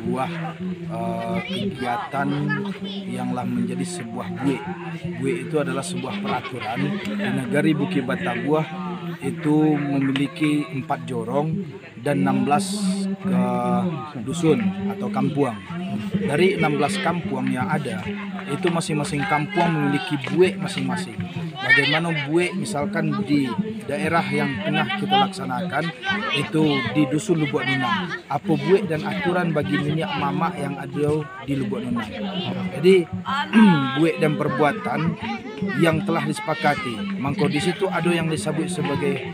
sebuah kegiatan yang menjadi sebuah buik. Buik itu adalah sebuah peraturan di negari Bukit Batabuah, itu memiliki 4 jorong dan 16 ke dusun atau kampuang. Dari 16 kampuang yang ada, itu masing-masing kampuang memiliki buik masing-masing. Bagaimana buik misalkan di daerah yang tengah kita laksanakan itu di dusun Lubuk Nunang, apa buik dan aturan bagi minyak mamak yang ada di Lubuk Nunang. Jadi buik dan perbuatan yang telah disepakati, mangko di situ ada yang disebut sebagai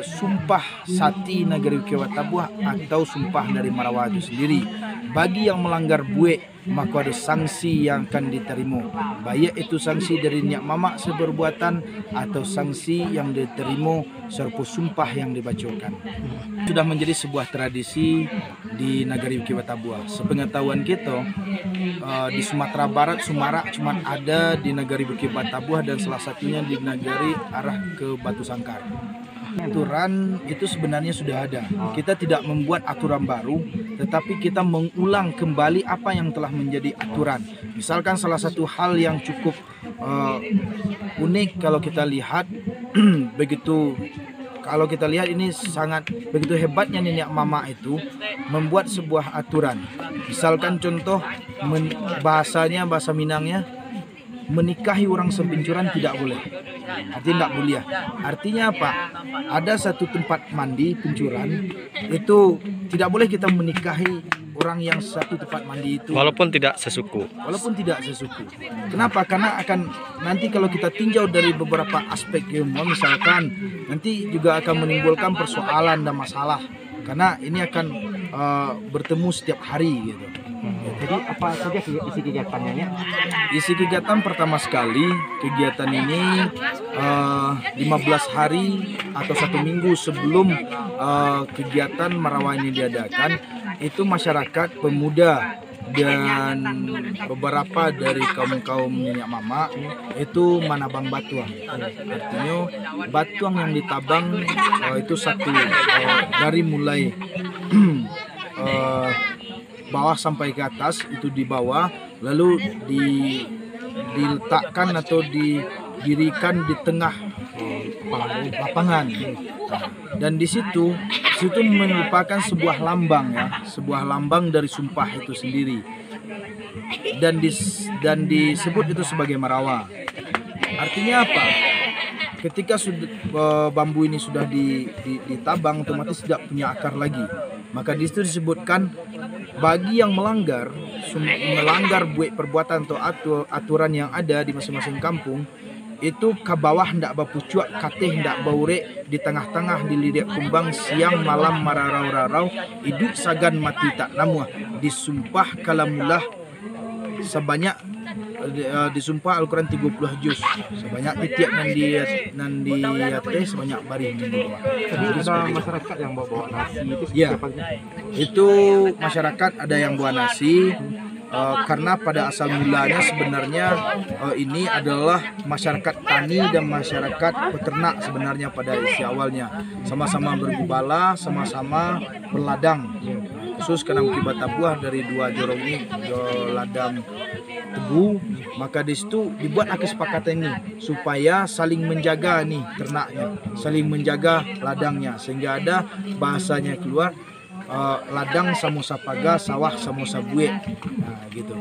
sumpah sati negeri Bukit Batabuah atau sumpah dari Marawa itu sendiri. Bagi yang melanggar buik, maka ada sanksi yang akan diterima, baik itu sanksi dari niat mamak seperbuatan atau sanksi yang diterima serta sumpah yang dibacakan. Sudah menjadi sebuah tradisi di negeri Bukit Batabuah. Sepengetahuan kita, di Sumatera Barat, Sumarak cuma ada di negeri Bukit Batabuah dan salah satunya di negeri arah ke Batu Sangkar. Aturan itu sebenarnya sudah ada. Kita tidak membuat aturan baru, tetapi kita mengulang kembali apa yang telah menjadi aturan. Misalkan salah satu hal yang cukup unik kalau kita lihat kalau kita lihat ini sangat begitu hebatnya nenek mama itu membuat sebuah aturan. Misalkan contoh bahasanya, bahasa Minangnya, menikahi orang sepincuran tidak boleh. Artinya tidak boleh. Artinya apa? Ada satu tempat mandi pincuran, itu tidak boleh kita menikahi orang yang satu tempat mandi itu. Walaupun tidak sesuku. Walaupun tidak sesuku. Kenapa? Karena akan nanti kalau kita tinjau dari beberapa aspek ilmu, misalkan nanti juga akan menimbulkan persoalan dan masalah. Karena ini akan bertemu setiap hari gitu. Jadi apa saja isi kegiatannya ya? Isi kegiatan pertama sekali, kegiatan ini 15 hari atau 1 minggu sebelum kegiatan Marawa ini diadakan, itu masyarakat pemuda dan beberapa dari kaum minyak mama itu manabang batuang. Artinya batuang yang ditabang itu satu dari mulai bawah sampai ke atas, itu di bawah, lalu diletakkan atau didirikan di tengah lapangan. Dan di situ merupakan sebuah lambang ya, sebuah lambang dari sumpah itu sendiri. Dan disebut itu sebagai Marawa. Artinya apa? Ketika bambu ini sudah ditabang, otomatis tidak punya akar lagi. Maka di situ disebutkan bagi yang melanggar buik perbuatan atau aturan yang ada di masing-masing kampung, itu ke bawah hendak bapucuak, kateh hendak baurek, di tengah-tengah dilirik kumbang, siang malam mararau-rarau, hidup sagan mati tak namuah, disumpah kalamulah sebanyak disumpah Al-Quran 30 juz, sebanyak titiap nandi teh sebanyak bari di bawah. Ada masyarakat yang bawa nasi itu ya, itu masyarakat ada yang bawa nasi. Karena pada asal mulanya sebenarnya ini adalah masyarakat tani dan masyarakat peternak sebenarnya pada isi awalnya, sama-sama bergubala, sama-sama berladang. Khusus karena Bukit Batabuah dari 2 jorong ini ladang tebu, maka di situ dibuat kesepakatan ini supaya saling menjaga nih ternaknya, saling menjaga ladangnya, sehingga ada bahasanya keluar ladang samosa paga, sawah samosa buik. Nah, gitu.